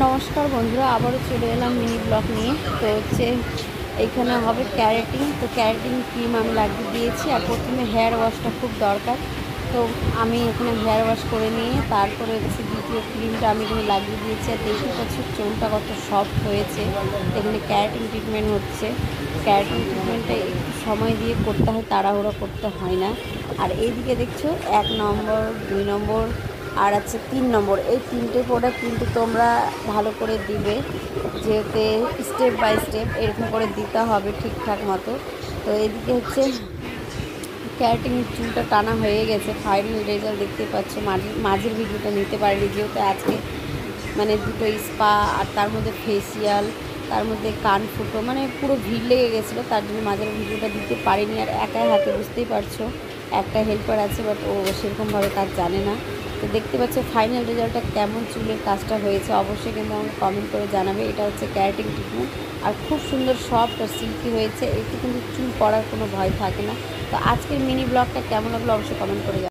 নমস্কার বন্ধুরা, আবারও চলে এলাম মিনি ব্লগ নিয়ে। তো এইখানে হবে ক্যারাটিন। তো ক্যারাটিন ক্রিম আমি লাগিয়ে দিয়েছি, আর প্রথমে হেয়ার ওয়াশটা খুব দরকার। তো আমি এখানে হেয়ার ওয়াশ করে নিয়ে তারপরে দ্বিতীয় ক্রিমটা আমি এখানে লাগিয়ে দিয়েছি। আর দেখতে পাচ্ছি চুলটা কত সফট হয়েছে। এখানে ক্যারাটিন ট্রিটমেন্ট হচ্ছে। ক্যারাটিন ট্রিটমেন্টটা একটু সময় দিয়ে করতে হয়, তাড়াহুড়ো করতে হয় না। আর এইদিকে দেখছো 1 নম্বর, 2 নম্বর আর 3 নম্বর, এই 3টে প্রোডাক্ট কিন্তু তোমরা ভালো করে দিবে, যেতে স্টেপ বাই স্টেপ এরকম করে দিতে হবে ঠিকঠাক মতো। তো এদিকে ক্যারাটিনের চুলটা টানা হয়ে গেছে, ফাইনাল রেজাল্ট দেখতে পাচ্ছ। মাঝের ভিডিওটা নিতে পারিনি, যেহেতু আজকে দুটো স্পা আর তার মধ্যে ফেসিয়াল, তার মধ্যে কান ফুটো, পুরো ভিড় লেগে গেছিলো, তার জন্য মাঝের ভিডিওটা দিতে পারিনি। আর একাই হাতে, বুঝতেই পারছো, একটা হেল্পার আছে, বাট ও সেরকমভাবে কাজ জানে না। তো দেখতে পাচ্ছ ফাইনাল রেজাল্টটা কেমন, চুলের কাজটা হয়েছে অবশ্যই কিন্তু আমাকে কমেন্ট করে জানাবে। এটা হচ্ছে ক্যারাটিন ট্রিটমেন্ট, আর খুব সুন্দর সফট আর সিল্কি হয়েছে। এতে কিন্তু চুল পড়ার কোনো ভয় থাকে না। তো আজকের মিনি ব্লগটা কেমন লাগলো অবশ্যই কমেন্ট করে